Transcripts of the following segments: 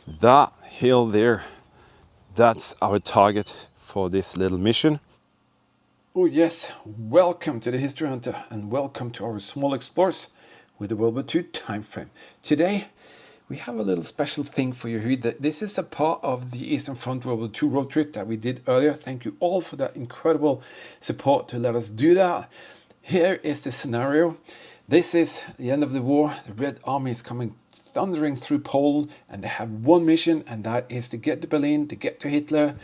That hill there, that's our target for this little mission. Oh yes, welcome to the History Hunter and welcome to our small explorers with the World War II time frame. Today we have a little special thing for you. This is a part of the Eastern Front World War II road trip that we did earlier. Thank you all for that incredible support to let us do that. Here is the scenario. This is the end of the war. The Red Army is coming thundering through Poland and they have one mission, and that is to get to Berlin, to get to Hitler,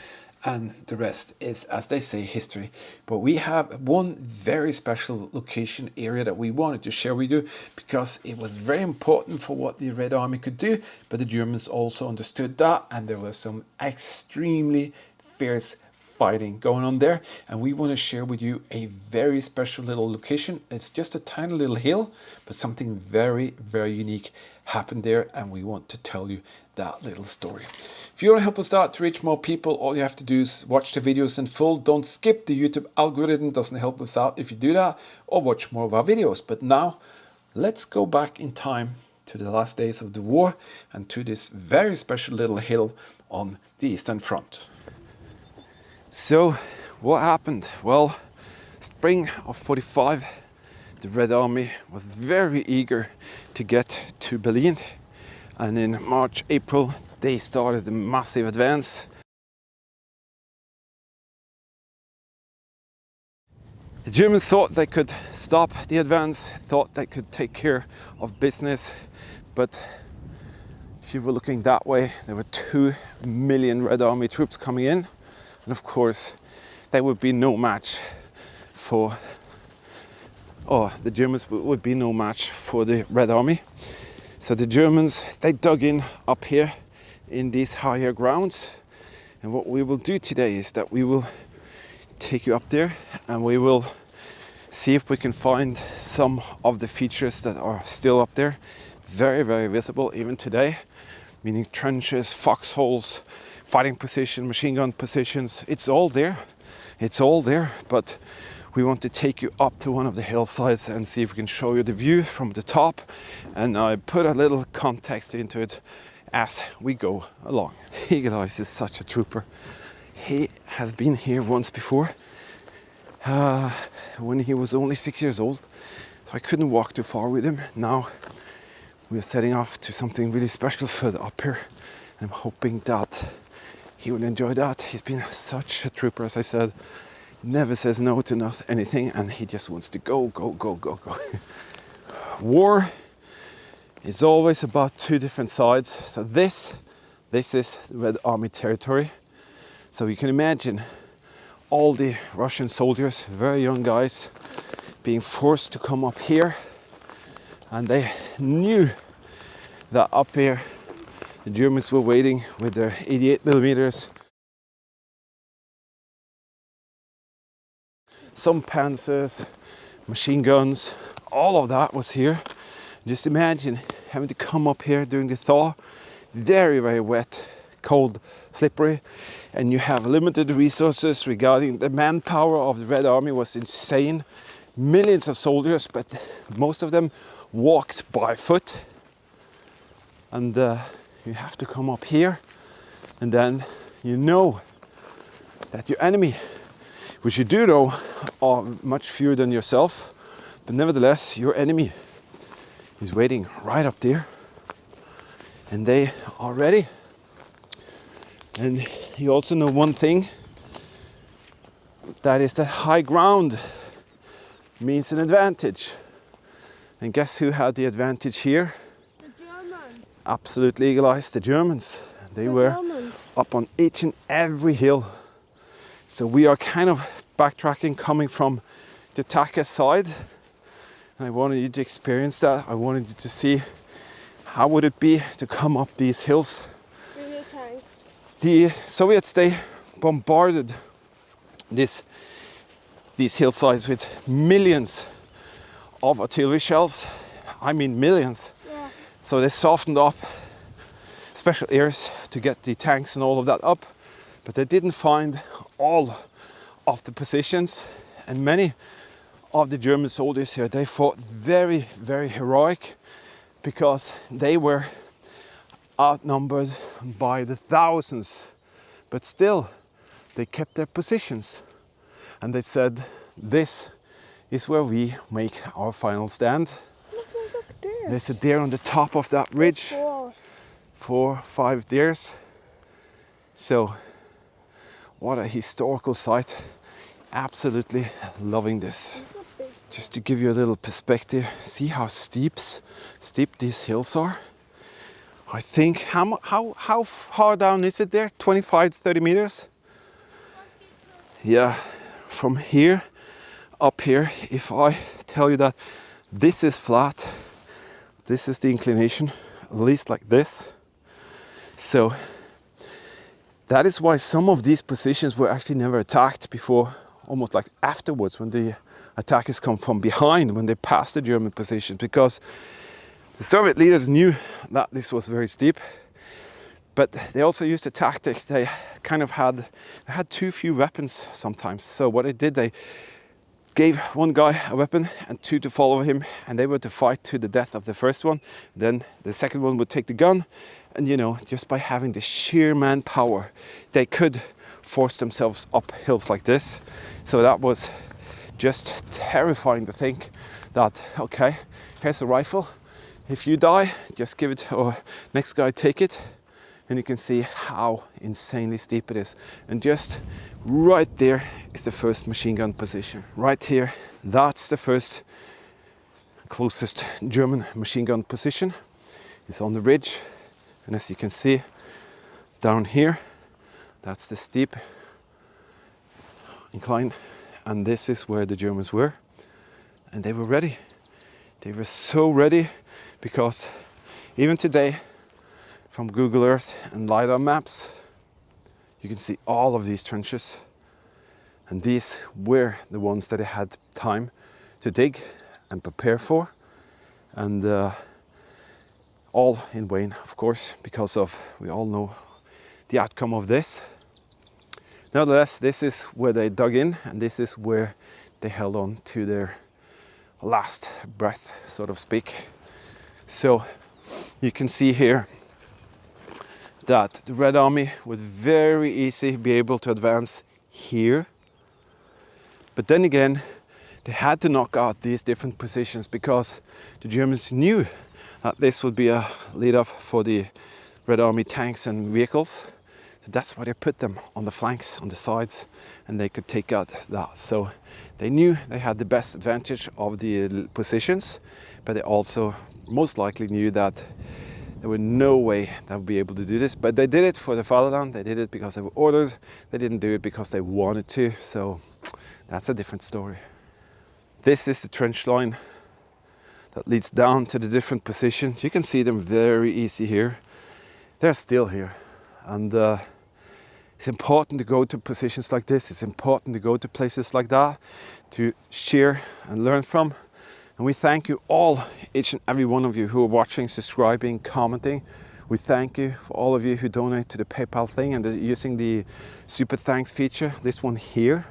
and the rest is, as they say, history. But we have one very special location area that we wanted to share with you because it was very important for what the Red Army could do, but the Germans also understood that, and there was some extremely fierce fighting going on there, and we want to share with you a very special little location. It's just a tiny little hill, but something very, very unique happened there, and we want to tell you that little story. If you want to help us out to reach more people, all you have to do is watch the videos in full. Don't skip. The YouTube algorithm doesn't help us out if you do that, or watch more of our videos. But now let's go back in time to the last days of the war and to this very special little hill on the Eastern Front. So what happened? Well, spring of 45, the Red Army was very eager to get to Berlin, and in March, April they started a massive advance. The Germans thought they could stop the advance, thought they could take care of business, but if you were looking that way, there were 2 million Red Army troops coming in, and of course they would be no match for, or the Germans would be no match for the Red Army. So the Germans, they dug in up here in these higher grounds, and what we will do today is that we will take you up there and we will see if we can find some of the features that are still up there, very, very visible even today, meaning trenches, foxholes, fighting position, machine gun positions. It's all there, but we want to take you up to one of the hillsides and see if we can show you the view from the top, and I put a little context into it as we go along. Eagle Eyes is such a trooper. He has been here once before when he was only 6 years old, so I couldn't walk too far with him. Now we are setting off to something really special further up here, and I'm hoping that he will enjoy that. He's been such a trooper, as I said. Never says no to anything, and he just wants to go. War is always about two different sides. So this is the Red Army territory. So you can imagine all the Russian soldiers, very young guys, being forced to come up here, and they knew that up here the Germans were waiting with their 88 millimeters. Some panzers, machine guns, all of that was here. Just imagine having to come up here during the thaw, very, very wet, cold, slippery, and you have limited resources regarding the manpower of the Red Army was insane. Millions of soldiers, but most of them walked by foot. And you have to come up here, and then you know that your enemy, which you do know are much fewer than yourself, but nevertheless your enemy is waiting right up there, and they are ready. And you also know one thing, that is that high ground means an advantage. And guess who had the advantage here? The Germans. Absolutely, Eagle Eyes, the Germans. They were up on each and every hill. So we are kind of backtracking, coming from the Taka side. And I wanted you to experience that. I wanted you to see how would it be to come up these hills. Tanks. The Soviets, they bombarded these hillsides with millions of artillery shells. I mean millions. Yeah. So they softened up special airs to get the tanks and all of that up, but they didn't find all of the positions, and many of the German soldiers here, they fought very, very heroic because they were outnumbered by the thousands, but still they kept their positions, and they said, this is where we make our final stand. Look there. There's a deer on the top of that ridge. 4, 5 deers. So what a historical site. Absolutely loving this. Just to give you a little perspective, see how steep these hills are. I think, how far down is it there? 25, 30 meters? Yeah, from here up here, if I tell you that this is flat, this is the inclination, at least like this. So that is why some of these positions were actually never attacked before, almost like afterwards, when the attackers come from behind, when they pass the German positions, because the Soviet leaders knew that this was very steep, but they also used a tactic. They kind of had too few weapons sometimes. So what they did, they gave one guy a weapon and 2 to follow him, and they were to fight to the death of the first one. Then the second one would take the gun, and just by having the sheer manpower, they could force themselves up hills like this. So that was just terrifying to think that, okay, here's a rifle. If you die, just give it, or next guy take it. And you can see how insanely steep it is. And just right there is the first machine gun position. Right here, that's the first closest German machine gun position. It's on the ridge. And as you can see, down here, that's the steep incline. And this is where the Germans were. And they were ready. They were so ready, because even today, from Google Earth and LiDAR maps, you can see all of these trenches. And these were the ones that they had time to dig and prepare for. And all in vain, of course, because we all know the outcome of this. Nevertheless, this is where they dug in, and this is where they held on to their last breath, so to speak. So you can see here that the Red Army would very easily be able to advance here. But then again, they had to knock out these different positions, because the Germans knew that this would be a lead up for the Red Army tanks and vehicles. So that's why they put them on the flanks, on the sides, and they could take out that. So they knew they had the best advantage of the positions, but they also most likely knew that there was no way they would be able to do this. But they did it for the fatherland. They did it because they were ordered. They didn't do it because they wanted to. So that's a different story. This is the trench line that leads down to the different positions. You can see them very easy here. They're still here. And it's important to go to positions like this. It's important to go to places like that to share and learn from. And we thank you all, each and every one of you who are watching, subscribing, commenting. We thank you for all of you who donate to the PayPal thing and using the super thanks feature, this one here,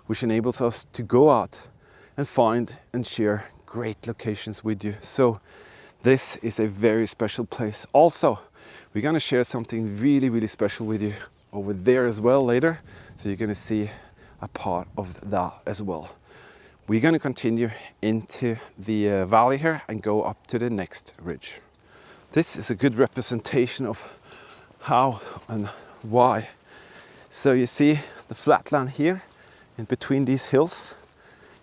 which enables us to go out and find and share great locations with you. So this is a very special place. Also, we're going to share something really, really special with you over there as well later. So you're going to see a part of that as well. We're going to continue into the valley here and go up to the next ridge. This is a good representation of how and why. So you see the flatland here in between these hills.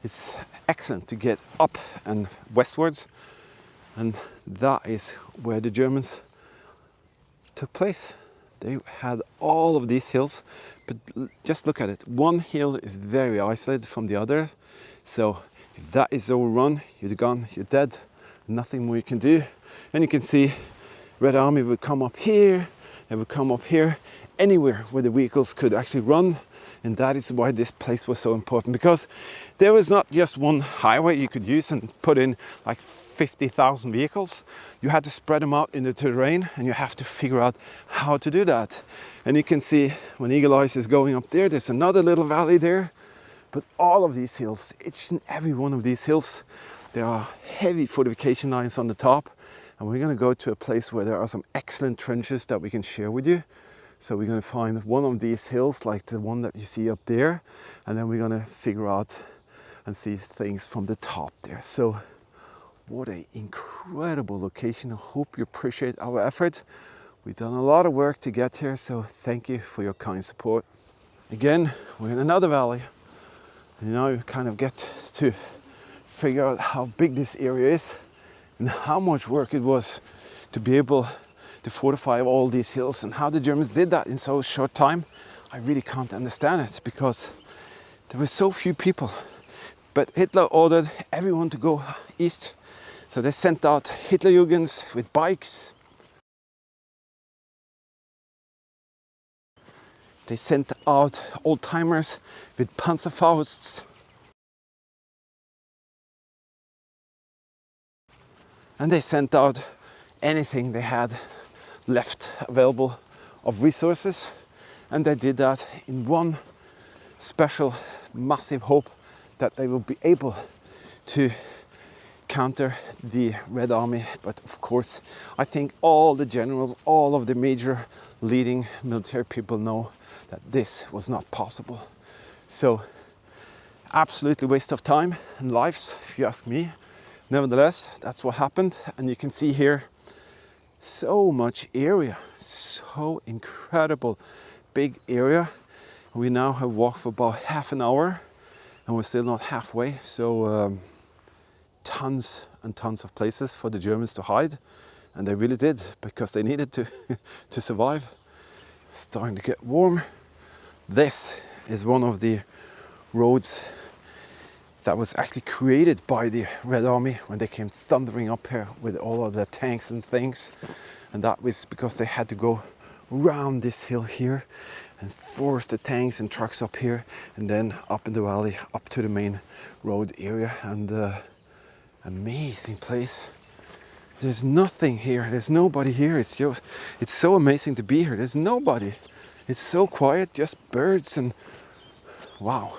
It's excellent to get up and westwards, and that is where the Germans took place. They had all of these hills, but just look at it. One hill is very isolated from the other. So if that is overrun, you're gone, you're dead. Nothing more you can do. And you can see Red Army would come up here, they would come up here, anywhere where the vehicles could actually run. And that is why this place was so important, because there was not just one highway you could use and put in like 50,000 vehicles. You had to spread them out in the terrain, and you have to figure out how to do that. And you can see when Eagle Eyes is going up there, there's another little valley there. But all of these hills, each and every one of these hills, there are heavy fortification lines on the top. And we're going to go to a place where there are some excellent trenches that we can share with you. So we're going to find one of these hills like the one that you see up there, and then we're going to figure out and see things from the top there. So what an incredible location. I hope you appreciate our effort. We've done a lot of work to get here, so thank you for your kind support. Again, we're in another valley, and now you kind of get to figure out how big this area is and how much work it was to be able to fortify all these hills, and how the Germans did that in so short time. I really can't understand it because there were so few people. But Hitler ordered everyone to go east. So they sent out Hitlerjugends with bikes. They sent out old-timers with Panzerfausts. And they sent out anything they had left available of resources. And they did that in one special, massive hope that they will be able to counter the Red Army. But of course, I think all the generals, all of the major leading military people know that this was not possible. So, absolutely waste of time and lives, if you ask me. Nevertheless, that's what happened. And you can see here so much area, so incredible big area. We now have walked for about half an hour and we're still not halfway. So tons and tons of places for the Germans to hide, and they really did, because they needed to to survive. It's starting to get warm. This is one of the roads that was actually created by the Red Army when they came thundering up here with all of their tanks and things, and that was because they had to go around this hill here and force the tanks and trucks up here and then up in the valley up to the main road area. And amazing place. There's nothing here, there's nobody here. It's so amazing to be here. There's nobody. It's so quiet, just birds, and wow.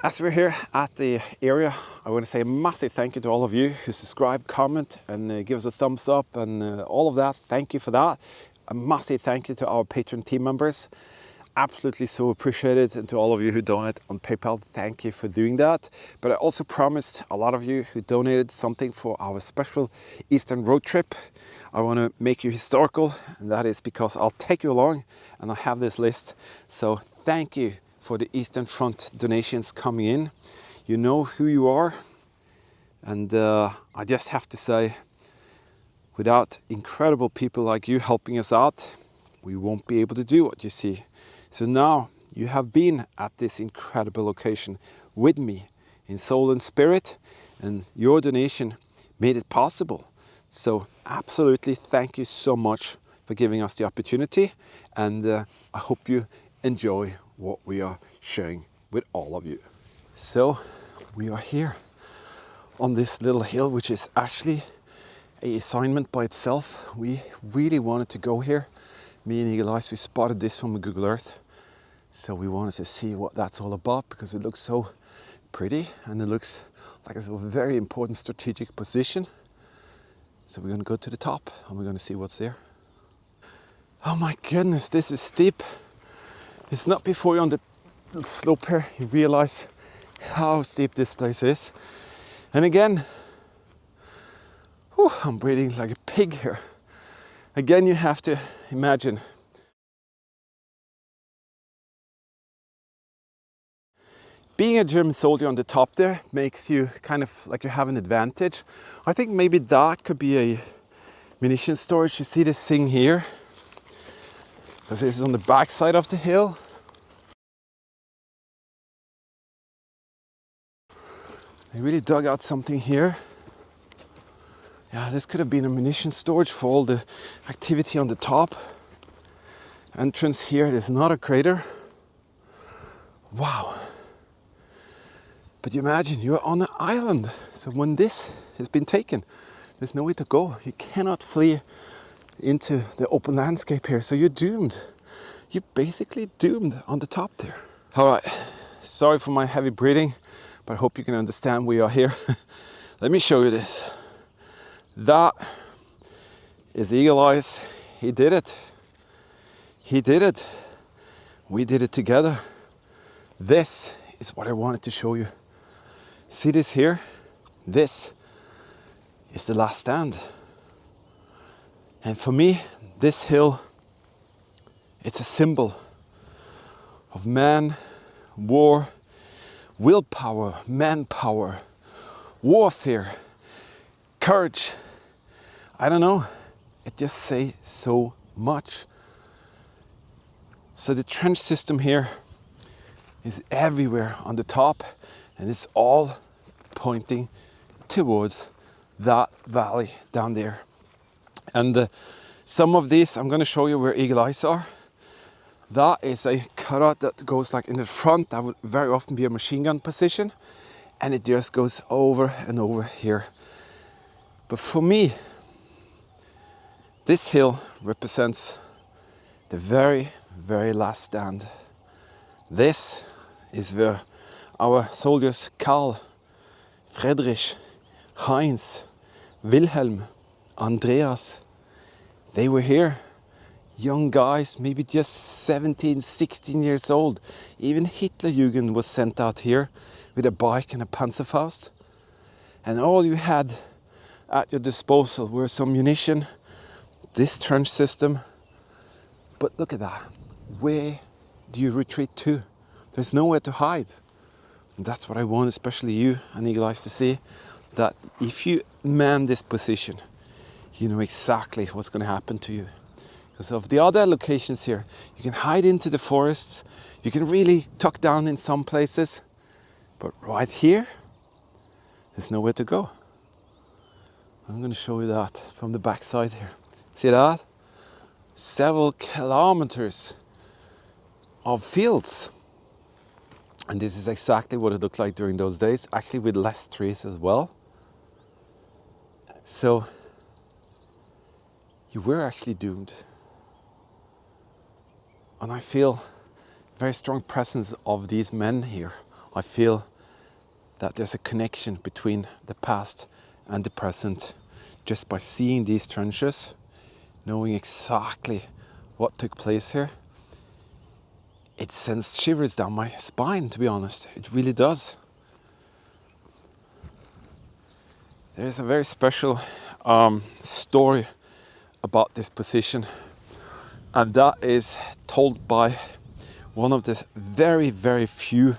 As we're here at the area, I want to say a massive thank you to all of you who subscribe, comment, and give us a thumbs up and all of that. Thank you for that. A massive thank you to our Patreon team members. Absolutely so appreciated. And to all of you who donate on PayPal, thank you for doing that. But I also promised a lot of you who donated something for our special Eastern road trip. I want to make you historical, and that is because I'll take you along and I have this list. So thank you for the Eastern Front donations coming in. You know who you are, and I just have to say, without incredible people like you helping us out, we won't be able to do what you see. So now you have been at this incredible location with me in soul and spirit, and your donation made it possible. So absolutely thank you so much for giving us the opportunity, and I hope you enjoy what we are sharing with all of you. So we are here on this little hill, which is actually an assignment by itself. We really wanted to go here. Me and Eagle Eyes, we spotted this from Google Earth. So we wanted to see what that's all about, because it looks so pretty and it looks like it's a very important strategic position. So we're going to go to the top and we're going to see what's there. Oh my goodness, this is steep. It's not before you're on the slope here you realize how steep this place is. And again, whew, I'm breathing like a pig here. Again, you have to imagine being a German soldier on the top there makes you kind of like you have an advantage. I think maybe that could be a munition storage. You see this thing here? Because this is on the back side of the hill. They really dug out something here. Yeah, this could have been a munition storage for all the activity on the top. Entrance here, there's not a crater. Wow. But you imagine you're on an island. So when this has been taken, there's nowhere to go. You cannot flee into the open landscape here. So you're doomed. You're basically doomed on the top there. All right, sorry for my heavy breathing, but I hope you can understand we are here. Let me show you this. That is Eagle Eyes. He did it. He did it. We did it together. This is what I wanted to show you. See this here? This is the last stand. And for me, this hill, it's a symbol of man, war, willpower, manpower, warfare, courage. I don't know. It just says so much. So the trench system here is everywhere on the top, and it's all pointing towards that valley down there. And some of these, I'm going to show you where Eagle Eyes are. That is a cutout that goes like in the front. That would very often be a machine gun position, and it just goes over and over here. But for me, this hill represents the very, very last stand. This is where our soldiers Karl, Friedrich, Heinz, Wilhelm, Andreas, they were here. Young guys, maybe just 17, 16 years old. Even Hitlerjugend was sent out here with a bike and a Panzerfaust. And all you had at your disposal were some munition, this trench system. But look at that. Where do you retreat to? There's nowhere to hide. And that's what I want, especially you and Eagle Eyes, to see. That if you man this position, you know exactly what's going to happen to you. Because of the other locations here, you can hide into the forests, you can really tuck down in some places, but right here, there's nowhere to go. I'm going to show you that from the backside here. See that? Several kilometers of fields. And this is exactly what it looked like during those days, actually with less trees as well. So, you were actually doomed. And I feel a very strong presence of these men here. I feel that there's a connection between the past and the present just by seeing these trenches, knowing exactly what took place here. It sends shivers down my spine, to be honest. It really does. There's a very special story about this position, and that is told by one of the very, very few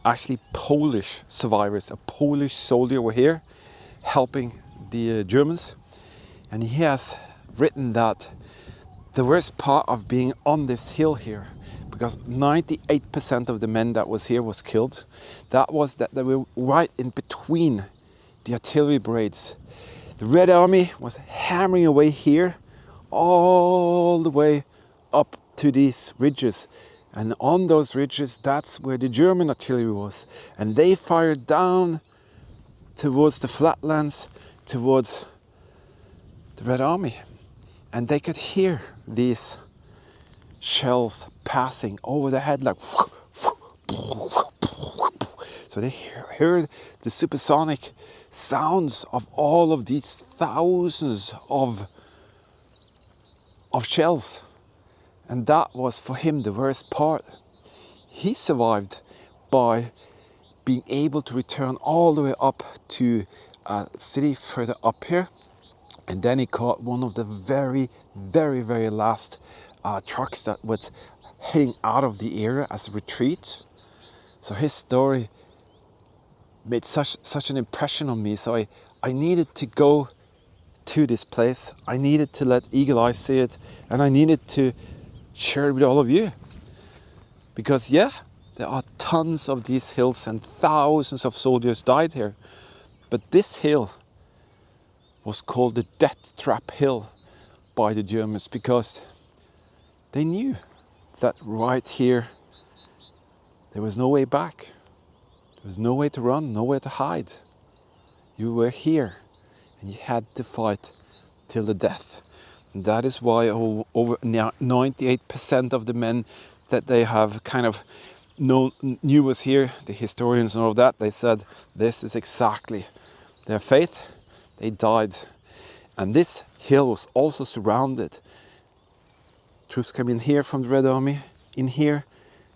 actually Polish survivors. A Polish soldier were here helping the Germans, and he has written that the worst part of being on this hill here, because 98% of the men that was here was killed, that was that they were right in between the artillery brigades. The Red Army was hammering away here all the way up to these ridges, and on those ridges, that's where the German artillery was, and they fired down towards the flatlands, towards the Red Army, and they could hear these shells passing over their head like so they heard the supersonic sounds of all of these thousands of shells. And that was for him the worst part. He survived by being able to return all the way up to a city further up here. And then he caught one of the very, very, very last trucks that was heading out of the area as a retreat. So his story made such an impression on me. So I needed to go to this place. I needed to let Eagle Eyes see it, and I needed to share it with all of you. Because yeah, there are tons of these hills and thousands of soldiers died here. But this hill was called the Death Trap Hill by the Germans because they knew that right here there was no way back. There was no way to run, nowhere to hide. You were here and you had to fight till the death. And that is why over 98% of the men that they have kind of knew was here, the historians and all of that, they said this is exactly their faith. They died. And this hill was also surrounded. Troops came in here from the Red Army, in here,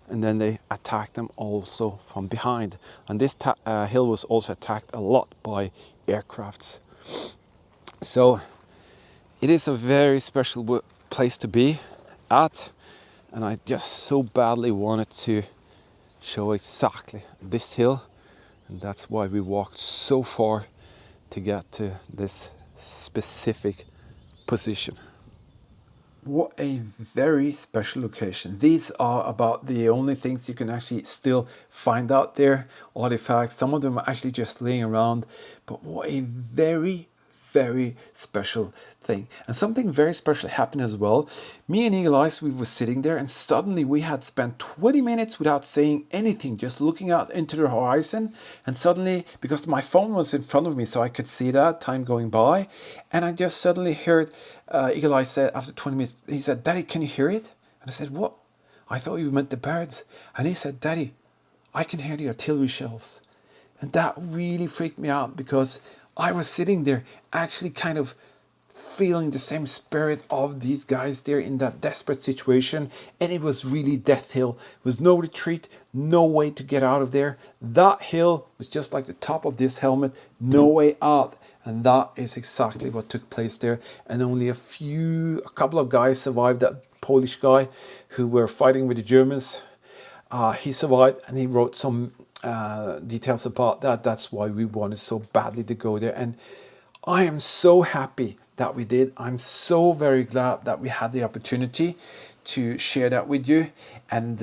and then they attacked them also from behind. And this hill was also attacked a lot by aircrafts. So it is a very special place to be at, and I just so badly wanted to show exactly this hill, and that's why we walked so far to get to this specific position. What a very special location. These are about the only things you can actually still find out there, artifacts. Some of them are actually just laying around, but what a very special thing. And something very special happened as well. Me and Eagle Eyes, we were sitting there, and suddenly we had spent 20 minutes without saying anything, just looking out into the horizon. And suddenly, because my phone was in front of me so I could see that time going by, and I just suddenly heard Eagle Eyes said, after 20 minutes, he said, "Daddy, can you hear it?" And I said, "What?" "I thought you meant the birds." And he said, "Daddy, I can hear the artillery shells." And that really freaked me out, because I was sitting there actually kind of feeling the same spirit of these guys there in that desperate situation. And it was really death hill. There was no retreat, no way to get out of there. That hill was just like the top of this helmet, no way out. And that is exactly what took place there. And only a couple of guys survived. That Polish guy who were fighting with the Germans, he survived, and he wrote some details about that. That's why we wanted so badly to go there. And I am so happy that we did. I'm so very glad that we had the opportunity to share that with you. And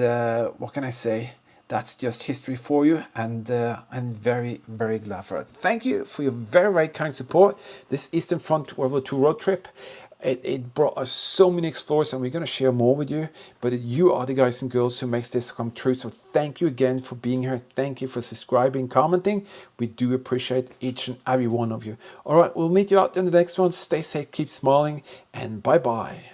what can I say? That's just history for you, and I'm very glad for it. Thank you for your very kind support. This Eastern Front World War II road trip, it brought us so many explorers, and we're going to share more with you. But you are the guys and girls who makes this come true. So thank you again for being here. Thank you for subscribing, commenting. We do appreciate each and every one of you. All right, we'll meet you out in the next one. Stay safe, keep smiling, and bye-bye.